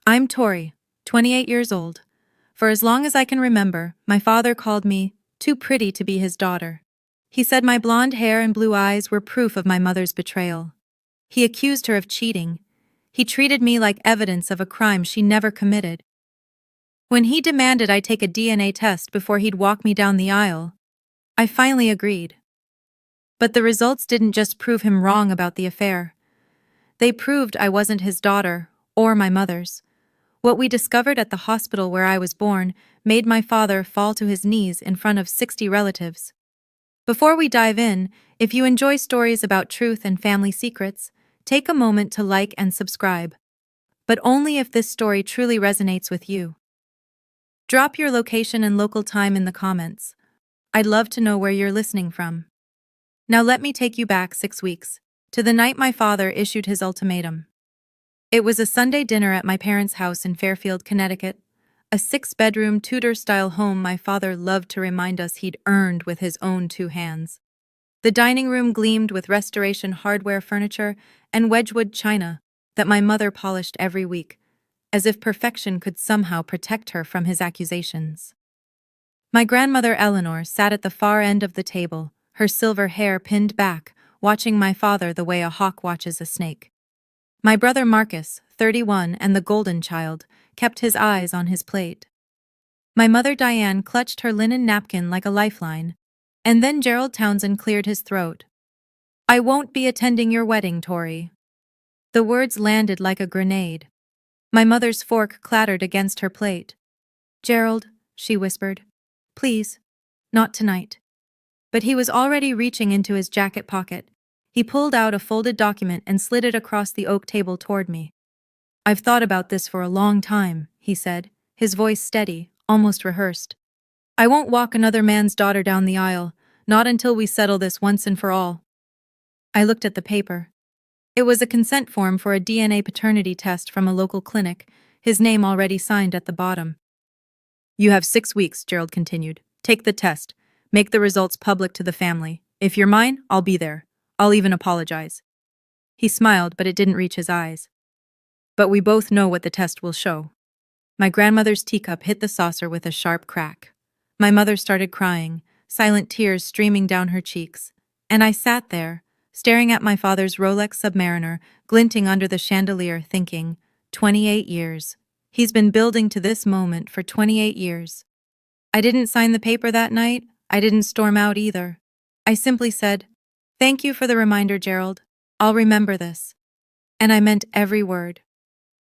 I'm Tori, 28 years old. For as long as I can remember, my father called me too pretty to be his daughter. He said my blonde hair and blue eyes were proof of my mother's betrayal. He accused her of cheating. He treated me like evidence of a crime she never committed. When he demanded I take a DNA test before he'd walk me down the aisle, I finally agreed. But the results didn't just prove him wrong about the affair. They proved I wasn't his daughter, or my mother's. What we discovered at the hospital where I was born made my father fall to his knees in front of 60 relatives. Before we dive in, if you enjoy stories about truth and family secrets, take a moment to like and subscribe. But only if this story truly resonates with you. Drop your location and local time in the comments. I'd love to know where you're listening from. Now let me take you back 6 weeks, to the night my father issued his ultimatum. It was a Sunday dinner at my parents' house in Fairfield, Connecticut, a 6-bedroom Tudor-style home my father loved to remind us he'd earned with his own 2 hands. The dining room gleamed with restoration hardware furniture and Wedgwood china that my mother polished every week, as if perfection could somehow protect her from his accusations. My grandmother Eleanor sat at the far end of the table, her silver hair pinned back, watching my father the way a hawk watches a snake. My brother Marcus, 31 and the golden child, kept his eyes on his plate. My mother Diane clutched her linen napkin like a lifeline, and then Gerald Townsend cleared his throat. "I won't be attending your wedding, Tori." The words landed like a grenade. My mother's fork clattered against her plate. "Gerald," she whispered, "please, not tonight." But he was already reaching into his jacket pocket. He pulled out a folded document and slid it across the oak table toward me. "I've thought about this for a long time," he said, his voice steady, almost rehearsed. "I won't walk another man's daughter down the aisle, not until we settle this once and for all." I looked at the paper. It was a consent form for a DNA paternity test from a local clinic, his name already signed at the bottom. "You have 6 weeks," Gerald continued. "Take the test. Make the results public to the family. If you're mine, I'll be there. I'll even apologize." He smiled, but it didn't reach his eyes. "But we both know what the test will show." My grandmother's teacup hit the saucer with a sharp crack. My mother started crying, silent tears streaming down her cheeks. And I sat there, staring at my father's Rolex Submariner glinting under the chandelier, thinking, 28 years. He's been building to this moment for 28 years. I didn't sign the paper that night. I didn't storm out either. I simply said, "Thank you for the reminder, Gerald. I'll remember this." And I meant every word.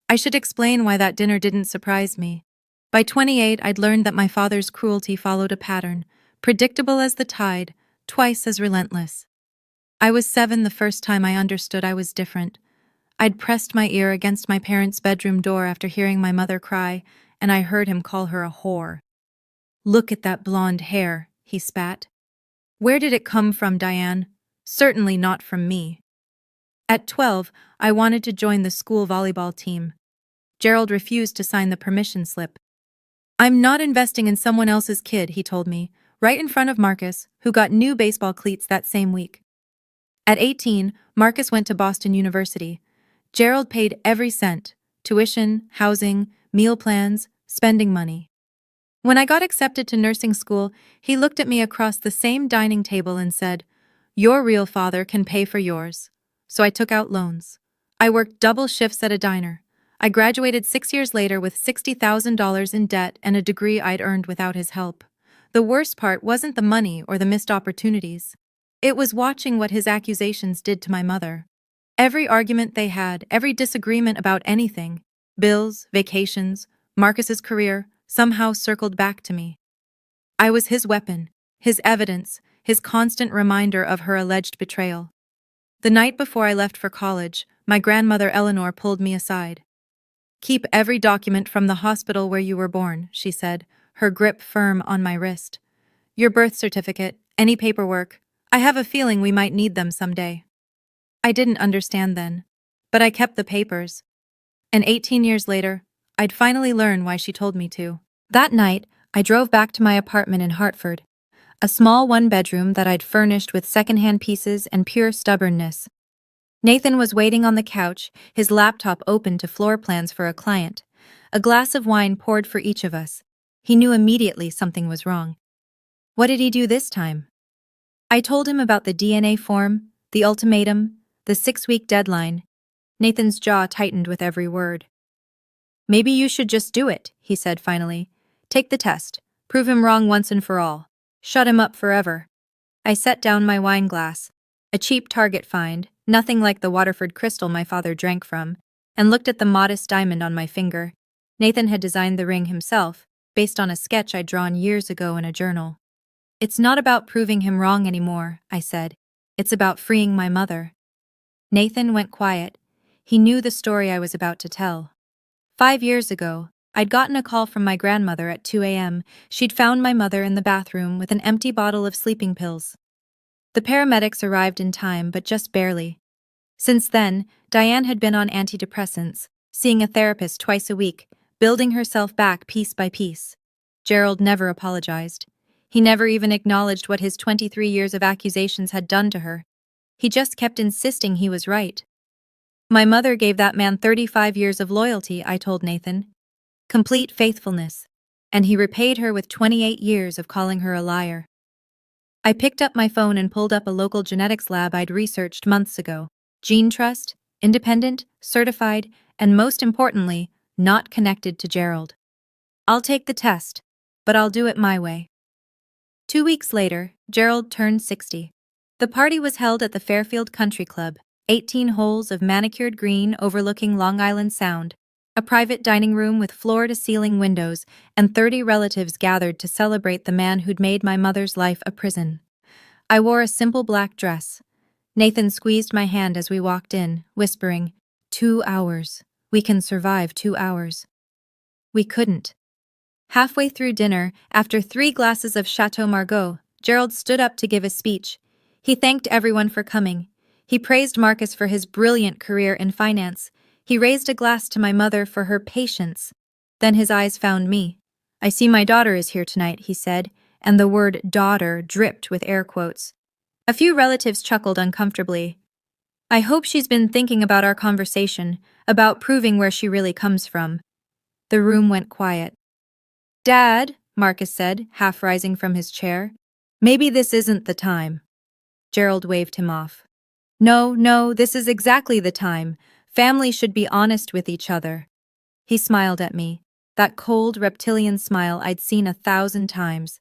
I should explain why that dinner didn't surprise me. By 28, I'd learned that my father's cruelty followed a pattern, predictable as the tide, twice as relentless. I was 7 the first time I understood I was different. I'd pressed my ear against my parents' bedroom door after hearing my mother cry, and I heard him call her a whore. "Look at that blonde hair," he spat. "Where did it come from, Diane? Certainly not from me." At 12, I wanted to join the school volleyball team. Gerald refused to sign the permission slip. "I'm not investing in someone else's kid," he told me, right in front of Marcus, who got new baseball cleats that same week. At 18, Marcus went to Boston University. Gerald paid every cent: tuition, housing, meal plans, spending money. When I got accepted to nursing school, he looked at me across the same dining table and said, "Your real father can pay for yours." So I took out loans. I worked double shifts at a diner. I graduated 6 years later with $60,000 in debt and a degree I'd earned without his help. The worst part wasn't the money or the missed opportunities. It was watching what his accusations did to my mother. Every argument they had, every disagreement about anything, bills, vacations, Marcus's career, somehow circled back to me. I was his weapon, his evidence, his constant reminder of her alleged betrayal. The night before I left for college, my grandmother Eleanor pulled me aside. "Keep every document from the hospital where you were born," she said, her grip firm on my wrist. "Your birth certificate, any paperwork. I have a feeling we might need them someday." I didn't understand then, but I kept the papers. And 18 years later, I'd finally learn why she told me to. That night, I drove back to my apartment in Hartford, a small 1-bedroom that I'd furnished with secondhand pieces and pure stubbornness. Nathan was waiting on the couch, his laptop open to floor plans for a client, a glass of wine poured for each of us. He knew immediately something was wrong. What did he do this time? I told him about the DNA form, the ultimatum, the 6-week deadline. Nathan's jaw tightened with every word. Maybe you should just do it, he said finally. Take the test. Prove him wrong once and for all. Shut him up forever. I set down my wine glass, a cheap Target find, nothing like the Waterford crystal my father drank from, and looked at the modest diamond on my finger. Nathan had designed the ring himself, based on a sketch I'd drawn years ago in a journal. It's not about proving him wrong anymore, I said. It's about freeing my mother. Nathan went quiet. He knew the story I was about to tell. 5 years ago, I'd gotten a call from my grandmother at 2 a.m. She'd found my mother in the bathroom with an empty bottle of sleeping pills. The paramedics arrived in time, but just barely. Since then, Diane had been on antidepressants, seeing a therapist twice a week, building herself back piece by piece. Gerald never apologized. He never even acknowledged what his 23 years of accusations had done to her. He just kept insisting he was right. My mother gave that man 35 years of loyalty, I told Nathan. Complete faithfulness. And he repaid her with 28 years of calling her a liar. I picked up my phone and pulled up a local genetics lab I'd researched months ago. Gene Trust, independent, certified, and most importantly, not connected to Gerald. I'll take the test, but I'll do it my way. 2 weeks later, Gerald turned 60. The party was held at the Fairfield Country Club, 18 holes of manicured green overlooking Long Island Sound, a private dining room with floor-to-ceiling windows, and 30 relatives gathered to celebrate the man who'd made my mother's life a prison. I wore a simple black dress. Nathan squeezed my hand as we walked in, whispering, 2 hours. We can survive 2 hours. We couldn't. Halfway through dinner, after 3 glasses of Chateau Margaux, Gerald stood up to give a speech. He thanked everyone for coming. He praised Marcus for his brilliant career in finance. He raised a glass to my mother for her patience. Then his eyes found me. I see my daughter is here tonight, he said, and the word daughter dripped with air quotes. A few relatives chuckled uncomfortably. I hope she's been thinking about our conversation, about proving where she really comes from. The room went quiet. Dad, Marcus said, half rising from his chair. Maybe this isn't the time. Gerald waved him off. No, this is exactly the time. Families should be honest with each other. He smiled at me, that cold reptilian smile I'd seen 1,000 times.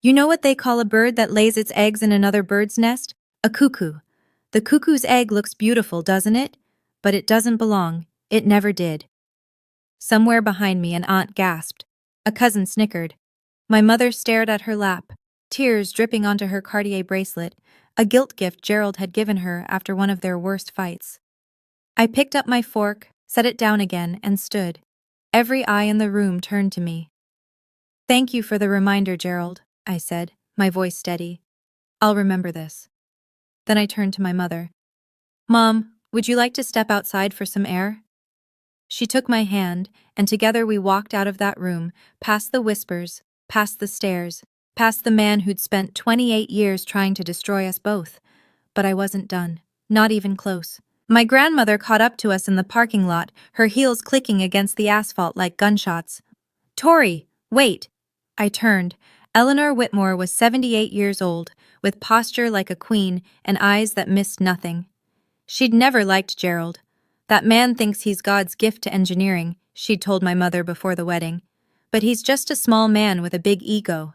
You know what they call a bird that lays its eggs in another bird's nest? A cuckoo. The cuckoo's egg looks beautiful, doesn't it? But it doesn't belong. It never did. Somewhere behind me, an aunt gasped. A cousin snickered. My mother stared at her lap, tears dripping onto her Cartier bracelet, a guilt gift Gerald had given her after one of their worst fights. I picked up my fork, set it down again, and stood. Every eye in the room turned to me. Thank you for the reminder, Gerald, I said, my voice steady. I'll remember this. Then I turned to my mother. Mom, would you like to step outside for some air? She took my hand, and together we walked out of that room, past the whispers, past the stares, past the man who'd spent 28 years trying to destroy us both. But I wasn't done, not even close. My grandmother caught up to us in the parking lot, her heels clicking against the asphalt like gunshots. Tori, wait! I turned. Eleanor Whitmore was 78 years old, with posture like a queen and eyes that missed nothing. She'd never liked Gerald. That man thinks he's God's gift to engineering, she'd told my mother before the wedding. But he's just a small man with a big ego.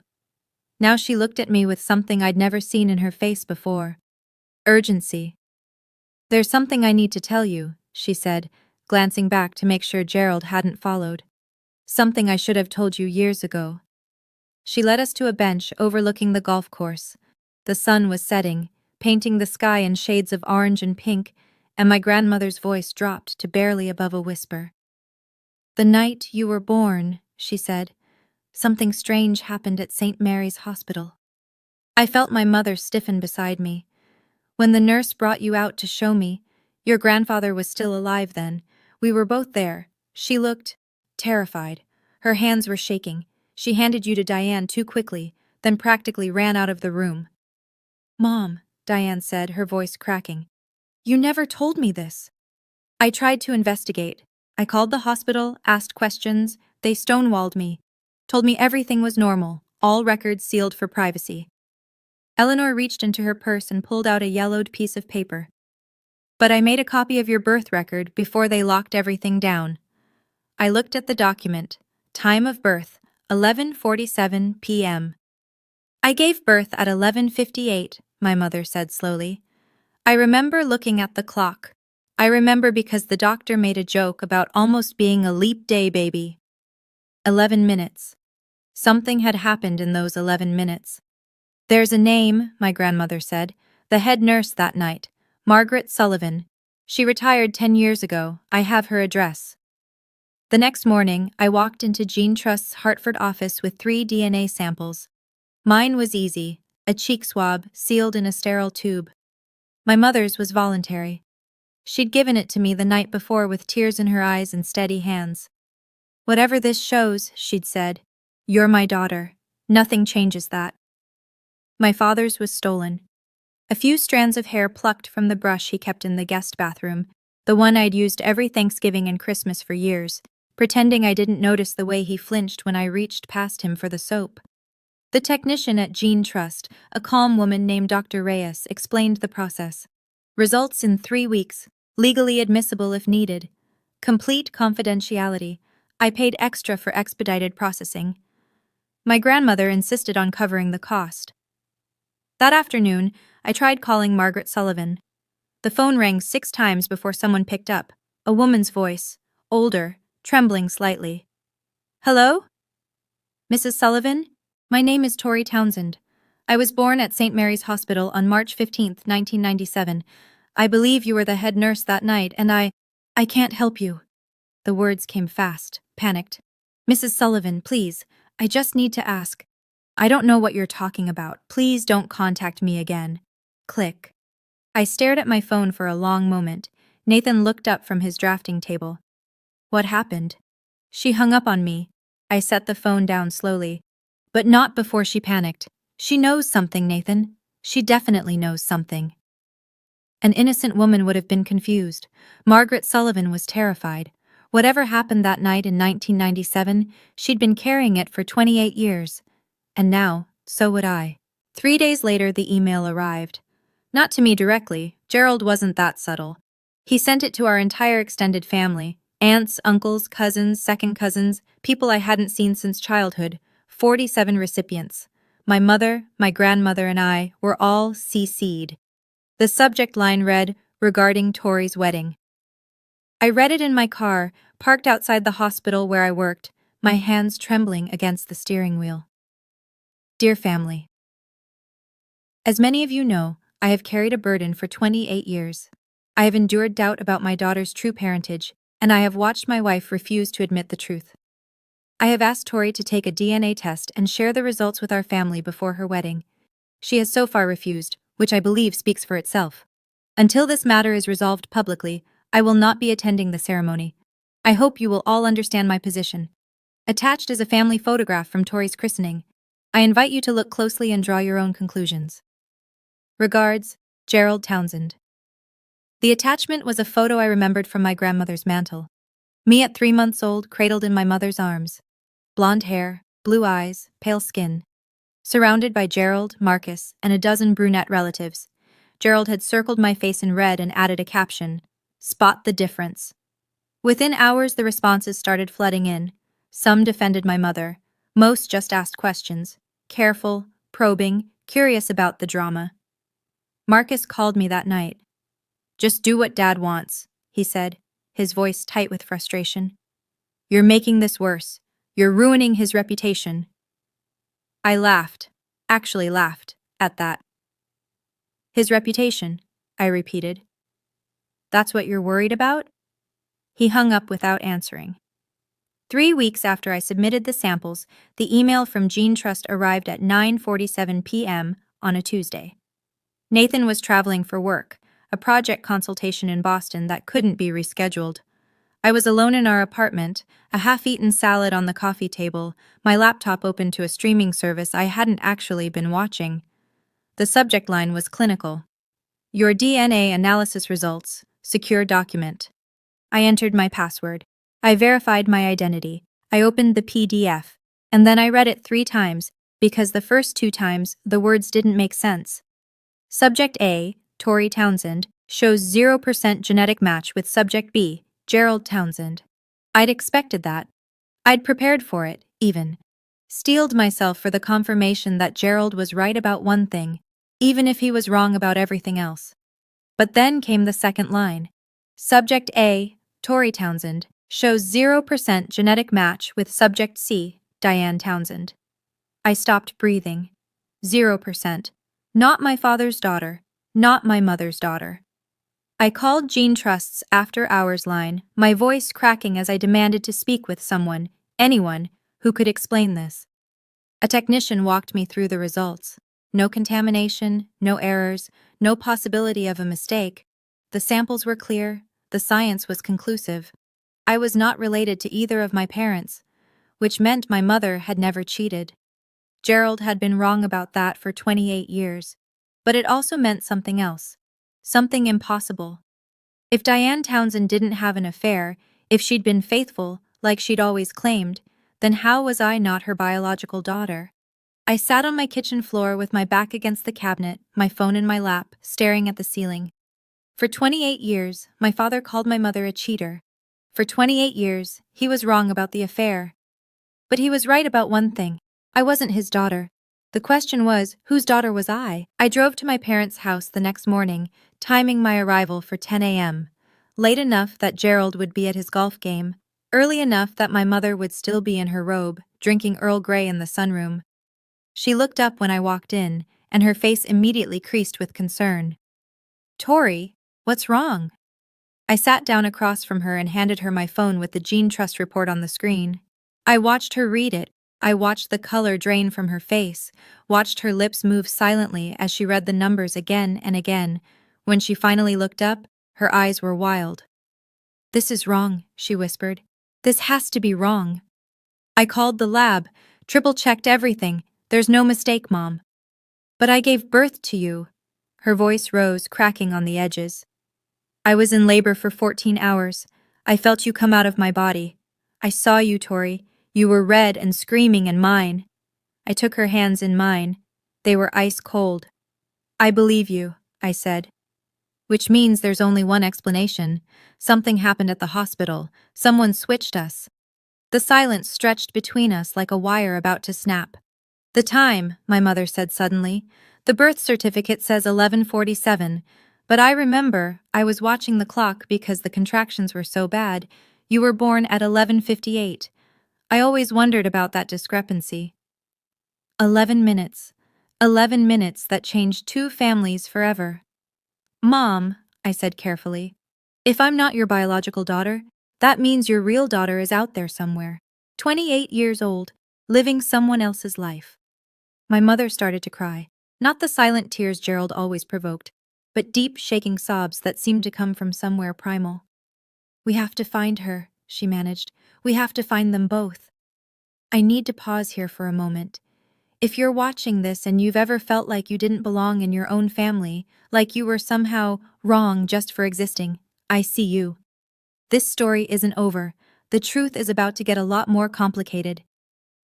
Now she looked at me with something I'd never seen in her face before. Urgency. There's something I need to tell you, she said, glancing back to make sure Gerald hadn't followed. Something I should have told you years ago. She led us to a bench overlooking the golf course. The sun was setting, painting the sky in shades of orange and pink, and my grandmother's voice dropped to barely above a whisper. The night you were born, she said, something strange happened at St. Mary's Hospital. I felt my mother stiffen beside me. When the nurse brought you out to show me, your grandfather was still alive then. We were both there. She looked terrified. Her hands were shaking. She handed you to Diane too quickly, then practically ran out of the room. Mom, Diane said, her voice cracking. You never told me this. I tried to investigate. I called the hospital, asked questions, they stonewalled me, told me everything was normal, all records sealed for privacy. Eleanor reached into her purse and pulled out a yellowed piece of paper. But I made a copy of your birth record before they locked everything down. I looked at the document. Time of birth, 11:47 p.m. I gave birth at 11:58, my mother said slowly. I remember looking at the clock. I remember because the doctor made a joke about almost being a leap day baby. 11 minutes. Something had happened in those 11 minutes. There's a name, my grandmother said, the head nurse that night, Margaret Sullivan. She retired 10 years ago. I have her address. The next morning, I walked into Gene Trust's Hartford office with 3 DNA samples. Mine was easy, a cheek swab sealed in a sterile tube. My mother's was voluntary. She'd given it to me the night before with tears in her eyes and steady hands. Whatever this shows, she'd said, you're my daughter. Nothing changes that. My father's was stolen. A few strands of hair plucked from the brush he kept in the guest bathroom, the one I'd used every Thanksgiving and Christmas for years, pretending I didn't notice the way he flinched when I reached past him for the soap. The technician at Gene Trust, a calm woman named Dr. Reyes, explained the process. Results in 3 weeks, legally admissible if needed. Complete confidentiality. I paid extra for expedited processing. My grandmother insisted on covering the cost. That afternoon, I tried calling Margaret Sullivan. The phone rang 6 times before someone picked up. A woman's voice, older, trembling slightly. Hello? Mrs. Sullivan? My name is Tori Townsend. I was born at St. Mary's Hospital on March 15, 1997. I believe you were the head nurse that night, and I can't help you. The words came fast, panicked. Mrs. Sullivan, please, I just need to ask. I don't know what you're talking about. Please don't contact me again. Click. I stared at my phone for a long moment. Nathan looked up from his drafting table. What happened? She hung up on me. I set the phone down slowly. But not before she panicked. She knows something, Nathan. She definitely knows something. An innocent woman would have been confused. Margaret Sullivan was terrified. Whatever happened that night in 1997, she'd been carrying it for 28 years. And now, so would I. 3 days later, the email arrived. Not to me directly. Gerald wasn't that subtle. He sent it to our entire extended family. Aunts, uncles, cousins, second cousins, people I hadn't seen since childhood. 47 recipients. My mother, my grandmother, and I were all CC'd. The subject line read, regarding Tori's wedding. I read it in my car, parked outside the hospital where I worked, my hands trembling against the steering wheel. Dear family. As many of you know, I have carried a burden for 28 years. I have endured doubt about my daughter's true parentage, and I have watched my wife refuse to admit the truth. I have asked Tori to take a DNA test and share the results with our family before her wedding. She has so far refused, which I believe speaks for itself. Until this matter is resolved publicly, I will not be attending the ceremony. I hope you will all understand my position. Attached is a family photograph from Tori's christening. I invite you to look closely and draw your own conclusions. Regards, Gerald Townsend. The attachment was a photo I remembered from my grandmother's mantle. Me at 3 months old, cradled in my mother's arms. Blonde hair, blue eyes, pale skin. Surrounded by Gerald, Marcus, and a dozen brunette relatives. Gerald had circled my face in red and added a caption, "Spot the difference." Within hours, the responses started flooding in. Some defended my mother. Most just asked questions. Careful, probing, curious about the drama. Marcus called me that night. "Just do what Dad wants," he said, his voice tight with frustration. "You're making this worse. You're ruining his reputation." I laughed, actually laughed, at that. "His reputation," I repeated. "That's what you're worried about?" He hung up without answering. 3 weeks after I submitted the samples, the email from Gene Trust arrived at 9:47 p.m. on a Tuesday. Nathan was traveling for work, a project consultation in Boston that couldn't be rescheduled. I was alone in our apartment, a half-eaten salad on the coffee table, my laptop open to a streaming service I hadn't actually been watching. The subject line was clinical. Your DNA analysis results, secure document. I entered my password. I verified my identity. I opened the PDF. And then I read it 3 times, because the first 2 times the words didn't make sense. Subject A, Tori Townsend, shows 0% genetic match with Subject B, Gerald Townsend. I'd expected that. I'd prepared for it, even. Steeled myself for the confirmation that Gerald was right about one thing, even if he was wrong about everything else. But then came the second line. Subject A, Tori Townsend, shows 0% genetic match with Subject C, Diane Townsend. I stopped breathing. 0%. Not my father's daughter. Not my mother's daughter. I called Gene Trust's after-hours line, my voice cracking as I demanded to speak with someone, anyone, who could explain this. A technician walked me through the results. No contamination, no errors, no possibility of a mistake. The samples were clear, the science was conclusive. I was not related to either of my parents, which meant my mother had never cheated. Gerald had been wrong about that for 28 years, but it also meant something else. Something impossible. If Diane Townsend didn't have an affair, if she'd been faithful, like she'd always claimed, then how was I not her biological daughter? I sat on my kitchen floor with my back against the cabinet, my phone in my lap, staring at the ceiling. For 28 years, my father called my mother a cheater. For 28 years, he was wrong about the affair. But he was right about one thing. I wasn't his daughter. The question was, whose daughter was I? I drove to my parents' house the next morning, timing my arrival for 10 a.m. Late enough that Gerald would be at his golf game, early enough that my mother would still be in her robe, drinking Earl Grey in the sunroom. She looked up when I walked in, and her face immediately creased with concern. Tori, what's wrong? I sat down across from her and handed her my phone with the Gene Trust report on the screen. I watched her read it. I watched the color drain from her face, watched her lips move silently as she read the numbers again and again. When she finally looked up, her eyes were wild. "This is wrong," she whispered. "This has to be wrong." "I called the lab, triple-checked everything. There's no mistake, Mom." "But I gave birth to you." Her voice rose, cracking on the edges. "I was in labor for 14 hours. I felt you come out of my body. I saw you, Tori. You were red and screaming and mine." I took her hands in mine. They were ice cold. "I believe you," I said. "Which means there's only one explanation. Something happened at the hospital. Someone switched us." The silence stretched between us like a wire about to snap. "The time," my mother said suddenly. "The birth certificate says 11:47, but I remember I was watching the clock because the contractions were so bad. You were born at 11:58. I always wondered about that discrepancy." 11 minutes. 11 minutes that changed 2 families forever. "Mom," I said carefully, "if I'm not your biological daughter, that means your real daughter is out there somewhere, 28 years old, living someone else's life." My mother started to cry, not the silent tears Gerald always provoked, but deep, shaking sobs that seemed to come from somewhere primal. "We have to find her," she managed. "We have to find them both." I need to pause here for a moment. If you're watching this and you've ever felt like you didn't belong in your own family, like you were somehow wrong just for existing, I see you. This story isn't over. The truth is about to get a lot more complicated.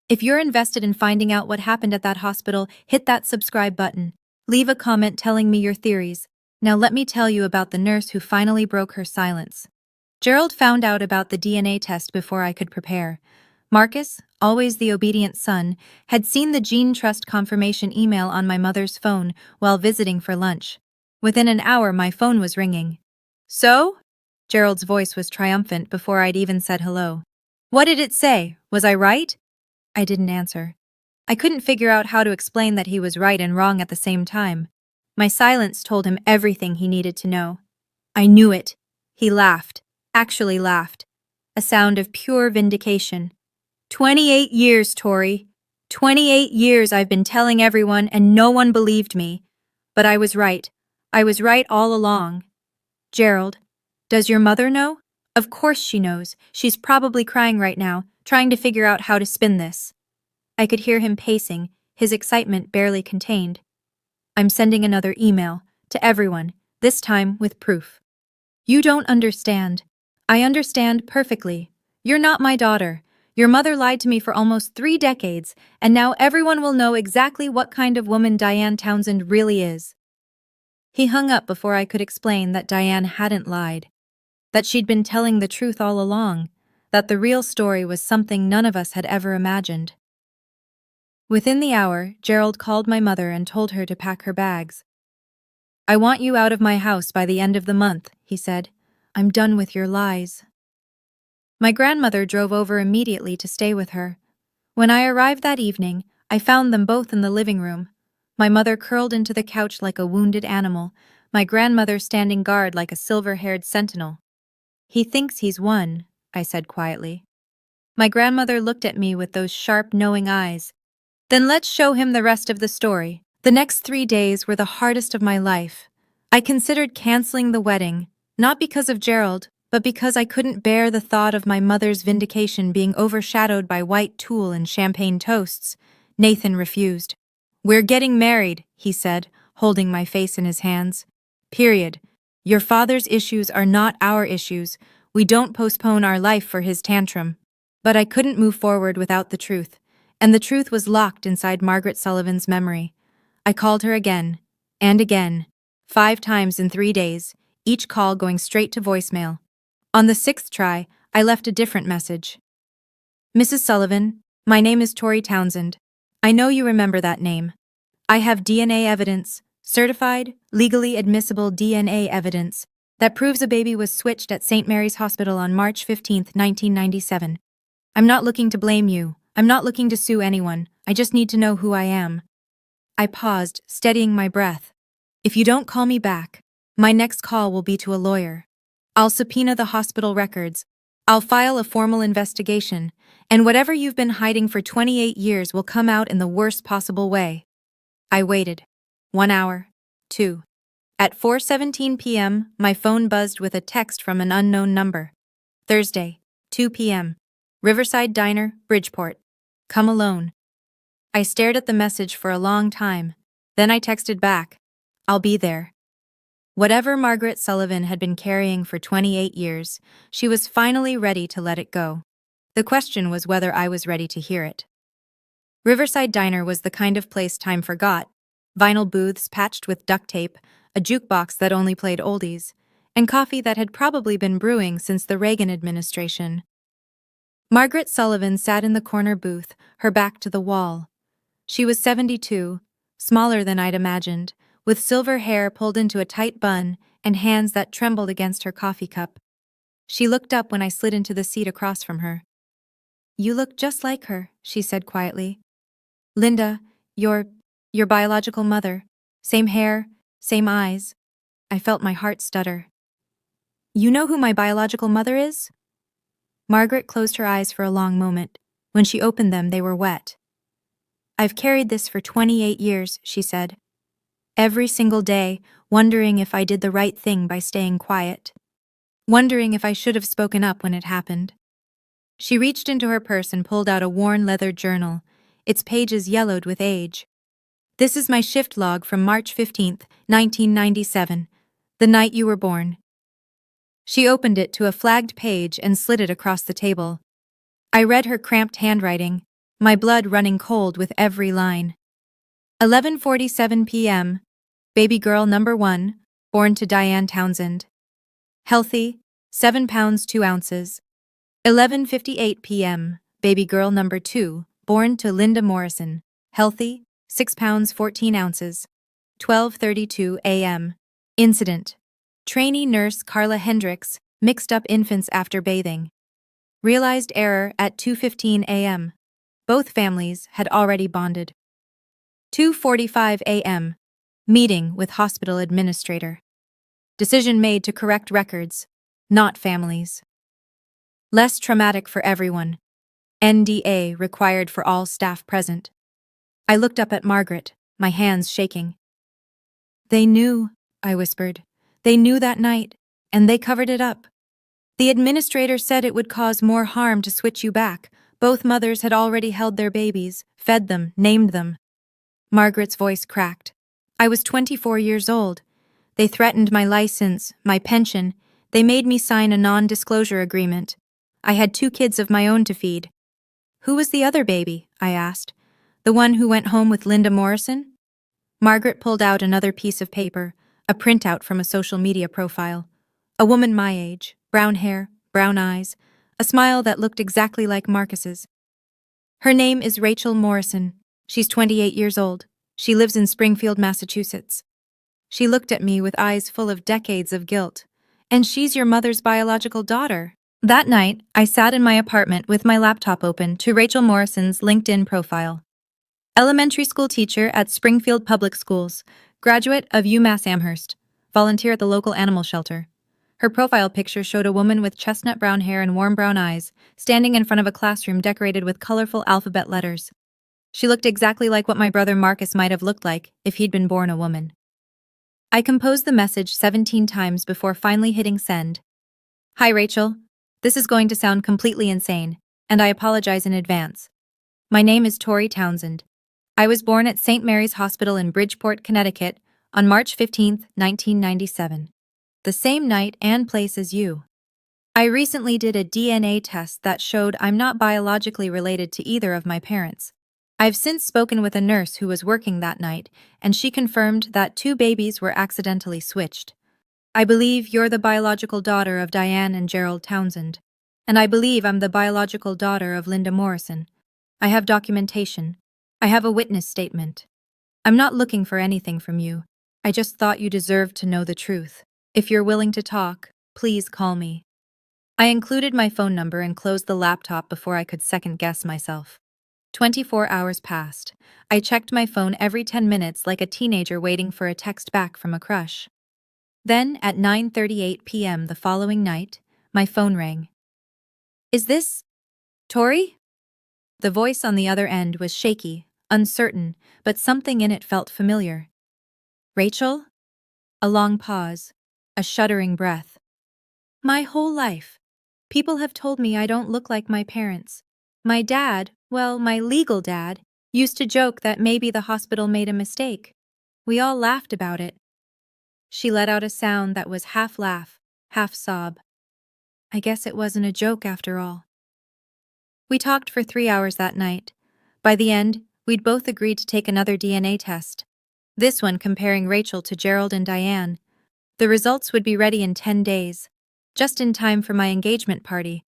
If you're invested in finding out what happened at that hospital, hit that subscribe button. Leave a comment telling me your theories. Now let me tell you about the nurse who finally broke her silence. Gerald found out about the DNA test before I could prepare. Marcus, always the obedient son, had seen the Gene Trust confirmation email on my mother's phone while visiting for lunch. Within an hour, my phone was ringing. "So?" Gerald's voice was triumphant before I'd even said hello. "What did it say? Was I right?" I didn't answer. I couldn't figure out how to explain that he was right and wrong at the same time. My silence told him everything he needed to know. "I knew it." He laughed, actually laughed. A sound of pure vindication. 28 years, Tori. 28 years I've been telling everyone and no one believed me. But I was right. I was right all along. "Gerald, does your mother know?" "Of course she knows. She's probably crying right now, trying to figure out how to spin this." I could hear him pacing, his excitement barely contained. "I'm sending another email, to everyone, this time with proof." "You don't understand." "I understand perfectly. "You're not my daughter. Your mother lied to me for almost 3 decades, and now everyone will know exactly what kind of woman Diane Townsend really is." He hung up before I could explain that Diane hadn't lied, that she'd been telling the truth all along, that the real story was something none of us had ever imagined. Within the hour, Gerald called my mother and told her to pack her bags. "I want you out of my house by the end of the month," he said. "I'm done with your lies." My grandmother drove over immediately to stay with her. When I arrived that evening, I found them both in the living room. My mother curled into the couch like a wounded animal, my grandmother standing guard like a silver-haired sentinel. "He thinks he's won," I said quietly. My grandmother looked at me with those sharp, knowing eyes. "Then let's show him the rest of the story." The next 3 days were the hardest of my life. I considered canceling the wedding, not because of Gerald, but because I couldn't bear the thought of my mother's vindication being overshadowed by white tulle and champagne toasts. Nathan refused. "We're getting married," he said, holding my face in his hands. "Period. Your father's issues are not our issues. We don't postpone our life for his tantrum." But I couldn't move forward without the truth, and the truth was locked inside Margaret Sullivan's memory. I called her again, and again, 5 times in 3 days, each call going straight to voicemail. On the 6th try, I left a different message. "Mrs. Sullivan, my name is Tori Townsend. I know you remember that name. I have DNA evidence, certified, legally admissible DNA evidence, that proves a baby was switched at St. Mary's Hospital on March 15, 1997. I'm not looking to blame you. I'm not looking to sue anyone. I just need to know who I am." I paused, steadying my breath. "If you don't call me back, my next call will be to a lawyer. I'll subpoena the hospital records. I'll file a formal investigation, and whatever you've been hiding for 28 years will come out in the worst possible way." I waited. 1 hour. 2. At 4:17 p.m., my phone buzzed with a text from an unknown number. "Thursday, 2 p.m. Riverside Diner, Bridgeport. Come alone." I stared at the message for a long time. Then I texted back, "I'll be there." Whatever Margaret Sullivan had been carrying for 28 years, she was finally ready to let it go. The question was whether I was ready to hear it. Riverside Diner was the kind of place time forgot: vinyl booths patched with duct tape, a jukebox that only played oldies, and coffee that had probably been brewing since the Reagan administration. Margaret Sullivan sat in the corner booth, her back to the wall. She was 72, smaller than I'd imagined, with silver hair pulled into a tight bun and hands that trembled against her coffee cup. She looked up when I slid into the seat across from her. "You look just like her," she said quietly. "Linda, your biological mother. Same hair, same eyes." I felt my heart stutter. "You know who my biological mother is?" Margaret closed her eyes for a long moment. When she opened them, they were wet. "I've carried this for 28 years, she said. "Every single day, wondering if I did the right thing by staying quiet. Wondering if I should have spoken up when it happened." She reached into her purse and pulled out a worn leather journal, its pages yellowed with age. "This is my shift log from March 15, 1997, the night you were born." She opened it to a flagged page and slid it across the table. I read her cramped handwriting, my blood running cold with every line. 11:47 p.m., baby girl number 1, born to Diane Townsend. Healthy, 7 pounds 2 ounces. 11:58 p.m., baby girl number 2, born to Linda Morrison. Healthy, 6 pounds 14 ounces. 12:32 a.m. Incident: trainee nurse Carla Hendricks mixed up infants after bathing. Realized error at 2:15 a.m. Both families had already bonded. 2:45 a.m. Meeting with hospital administrator. Decision made to correct records, not families. Less traumatic for everyone. NDA required for all staff present. I looked up at Margaret, my hands shaking. "They knew," I whispered. "They knew that night, and they covered it up. The administrator said it would cause more harm to switch you back. Both mothers had already held their babies, fed them, named them." Margaret's voice cracked. "I was 24 years old. They threatened my license, my pension. They made me sign a non-disclosure agreement. I had 2 kids of my own to feed. Who was the other baby? I asked. The one who went home with Linda Morrison? Margaret pulled out another piece of paper, a printout from a social media profile. A woman my age, brown hair, brown eyes, a smile that looked exactly like Marcus's. Her name is Rachel Morrison. She's 28 years old. She lives in Springfield, Massachusetts. She looked at me with eyes full of decades of guilt. And she's your mother's biological daughter. That night, I sat in my apartment with my laptop open to Rachel Morrison's LinkedIn profile. Elementary school teacher at Springfield Public Schools, graduate of UMass Amherst, volunteer at the local animal shelter. Her profile picture showed a woman with chestnut brown hair and warm brown eyes, standing in front of a classroom decorated with colorful alphabet letters. She looked exactly like what my brother Marcus might have looked like if he'd been born a woman. I composed the message 17 times before finally hitting send. Hi Rachel. This is going to sound completely insane, and I apologize in advance. My name is Tori Townsend. I was born at St. Mary's Hospital in Bridgeport, Connecticut, on March 15, 1997. The same night and place as you. I recently did a DNA test that showed I'm not biologically related to either of my parents. I've since spoken with a nurse who was working that night, and she confirmed that 2 babies were accidentally switched. I believe you're the biological daughter of Diane and Gerald Townsend, and I believe I'm the biological daughter of Linda Morrison. I have documentation. I have a witness statement. I'm not looking for anything from you. I just thought you deserved to know the truth. If you're willing to talk, please call me. I included my phone number and closed the laptop before I could second-guess myself. 24 hours passed. I checked my phone every 10 minutes like a teenager waiting for a text back from a crush. Then, at 9:38 p.m. the following night, my phone rang. Is this Tori? The voice on the other end was shaky, uncertain, but something in it felt familiar. Rachel? A long pause, a shuddering breath. My whole life, people have told me I don't look like my parents. My dad, well, my legal dad, used to joke that maybe the hospital made a mistake. We all laughed about it. She let out a sound that was half laugh, half sob. I guess it wasn't a joke after all. We talked for 3 hours that night. By the end, we'd both agreed to take another DNA test. This one comparing Rachel to Gerald and Diane. The results would be ready in 10 days, just in time for my engagement party.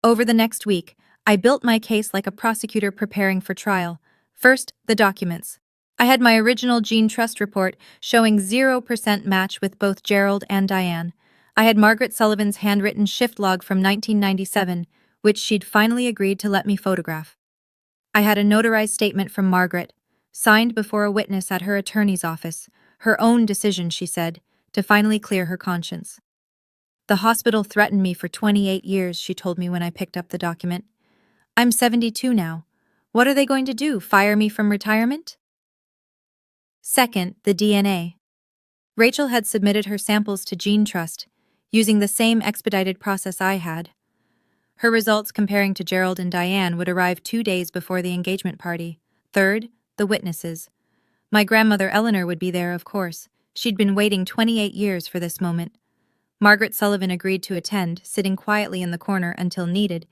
Over the next week, I built my case like a prosecutor preparing for trial. First, the documents. I had my original gene trust report showing 0% match with both Gerald and Diane. I had Margaret Sullivan's handwritten shift log from 1997, which she'd finally agreed to let me photograph. I had a notarized statement from Margaret, signed before a witness at her attorney's office, her own decision, she said, to finally clear her conscience. The hospital threatened me for 28 years, she told me when I picked up the document. I'm 72 now. What are they going to do, fire me from retirement? Second, the DNA. Rachel had submitted her samples to Gene Trust, using the same expedited process I had. Her results comparing to Gerald and Diane would arrive 2 days before the engagement party. Third, the witnesses. My grandmother Eleanor would be there, of course. She'd been waiting 28 years for this moment. Margaret Sullivan agreed to attend, sitting quietly in the corner until needed,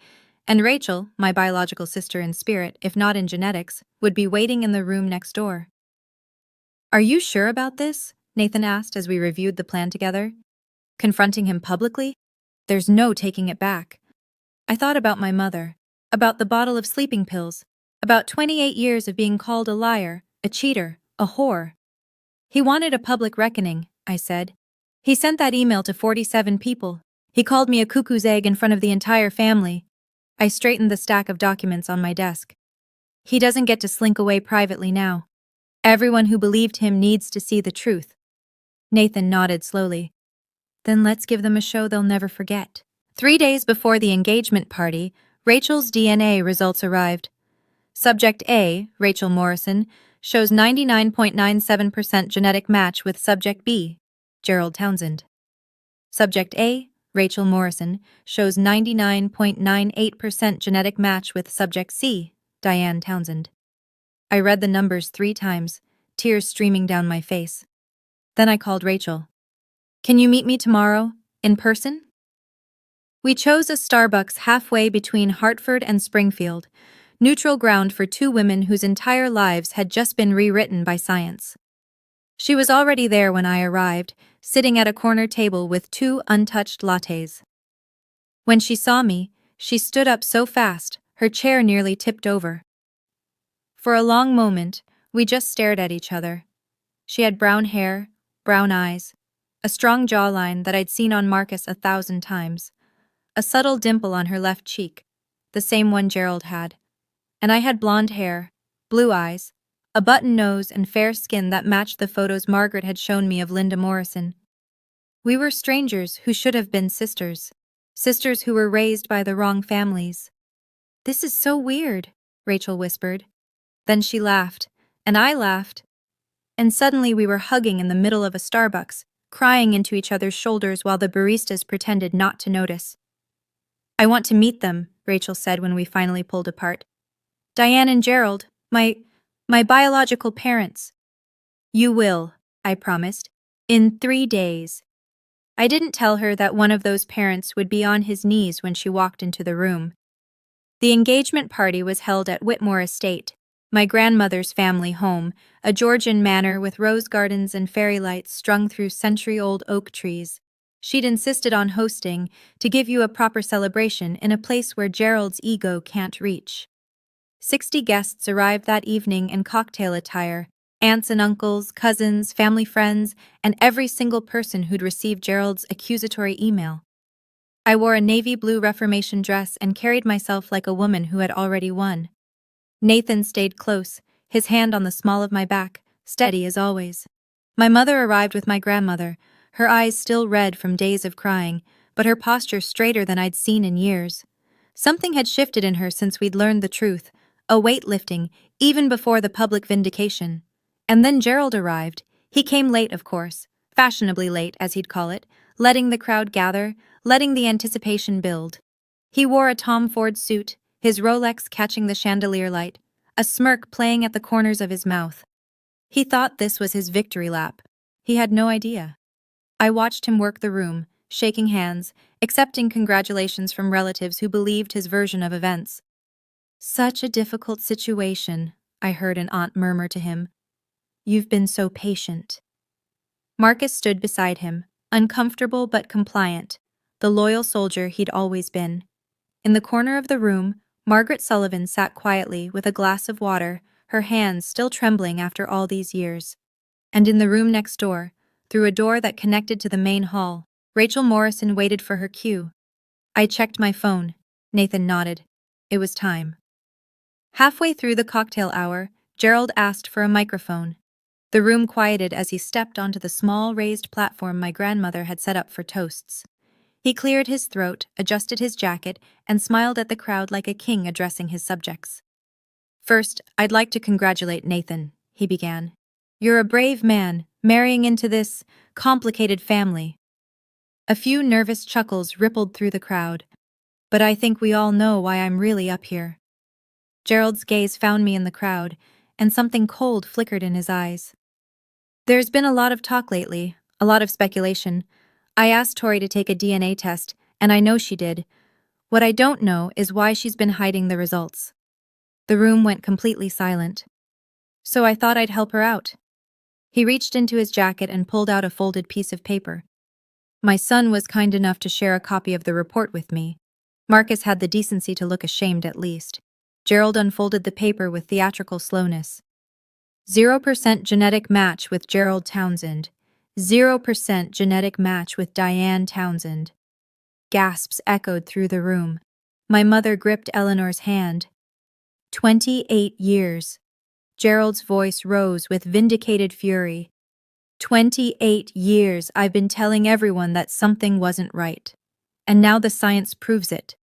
and Rachel, my biological sister in spirit, if not in genetics, would be waiting in the room next door. Are you sure about this? Nathan asked as we reviewed the plan together. Confronting him publicly? There's no taking it back. I thought about my mother, about the bottle of sleeping pills, about 28 years of being called a liar, a cheater, a whore. He wanted a public reckoning, I said. He sent that email to 47 people. He called me a cuckoo's egg in front of the entire family. I straightened the stack of documents on my desk. He doesn't get to slink away privately now. Everyone who believed him needs to see the truth. Nathan nodded slowly. Then let's give them a show they'll never forget. 3 days before the engagement party, Rachel's DNA results arrived. Subject A, Rachel Morrison, shows 99.97% genetic match with Subject B, Gerald Townsend. Subject A, Rachel Morrison, shows 99.98% genetic match with Subject C, Diane Townsend. I read the numbers 3 times, tears streaming down my face. Then I called Rachel. Can you meet me tomorrow, in person? We chose a Starbucks halfway between Hartford and Springfield, neutral ground for two women whose entire lives had just been rewritten by science. She was already there when I arrived, sitting at a corner table with two untouched lattes. When she saw me, she stood up so fast, her chair nearly tipped over. For a long moment, we just stared at each other. She had brown hair, brown eyes, a strong jawline that I'd seen on Marcus 1,000 times, a subtle dimple on her left cheek, the same one Gerald had. And I had blonde hair, blue eyes, a button nose and fair skin that matched the photos Margaret had shown me of Linda Morrison. We were strangers who should have been sisters. Sisters who were raised by the wrong families. "This is so weird," Rachel whispered. Then she laughed, and I laughed. And suddenly we were hugging in the middle of a Starbucks, crying into each other's shoulders while the baristas pretended not to notice. "I want to meet them," Rachel said when we finally pulled apart. "Diane and Gerald, my biological parents." "You will," I promised, "in 3 days." I didn't tell her that one of those parents would be on his knees when she walked into the room. The engagement party was held at Whitmore Estate, my grandmother's family home, a Georgian manor with rose gardens and fairy lights strung through century-old oak trees. She'd insisted on hosting to give you a proper celebration in a place where Gerald's ego can't reach. 60 guests arrived that evening in cocktail attire, aunts and uncles, cousins, family friends, and every single person who'd received Gerald's accusatory email. I wore a navy blue Reformation dress and carried myself like a woman who had already won. Nathan stayed close, his hand on the small of my back, steady as always. My mother arrived with my grandmother, her eyes still red from days of crying, but her posture straighter than I'd seen in years. Something had shifted in her since we'd learned the truth, a weight lifting, even before the public vindication. And then Gerald arrived. He came late, of course, fashionably late, as he'd call it, letting the crowd gather, letting the anticipation build. He wore a Tom Ford suit, his Rolex catching the chandelier light, a smirk playing at the corners of his mouth. He thought this was his victory lap. He had no idea. I watched him work the room, shaking hands, accepting congratulations from relatives who believed his version of events. "Such a difficult situation," I heard an aunt murmur to him. "You've been so patient." Marcus stood beside him, uncomfortable but compliant, the loyal soldier he'd always been. In the corner of the room, Margaret Sullivan sat quietly with a glass of water, her hands still trembling after all these years. And in the room next door, through a door that connected to the main hall, Rachel Morrison waited for her cue. I checked my phone. Nathan nodded. It was time. Halfway through the cocktail hour, Gerald asked for a microphone. The room quieted as he stepped onto the small raised platform my grandmother had set up for toasts. He cleared his throat, adjusted his jacket, and smiled at the crowd like a king addressing his subjects. "First, I'd like to congratulate Nathan," he began. "You're a brave man, marrying into this complicated family." A few nervous chuckles rippled through the crowd. "But I think we all know why I'm really up here." Gerald's gaze found me in the crowd, and something cold flickered in his eyes. "There's been a lot of talk lately, a lot of speculation. I asked Tori to take a DNA test, and I know she did. What I don't know is why she's been hiding the results." The room went completely silent. So I thought I'd help her out. He reached into his jacket and pulled out a folded piece of paper. My son was kind enough to share a copy of the report with me. Marcus had the decency to look ashamed at least. Gerald unfolded the paper with theatrical slowness. 0% genetic match with Gerald Townsend. 0% genetic match with Diane Townsend. Gasps echoed through the room. My mother gripped Eleanor's hand. 28 years. Gerald's voice rose with vindicated fury. 28 years I've been telling everyone that something wasn't right. And now the science proves it.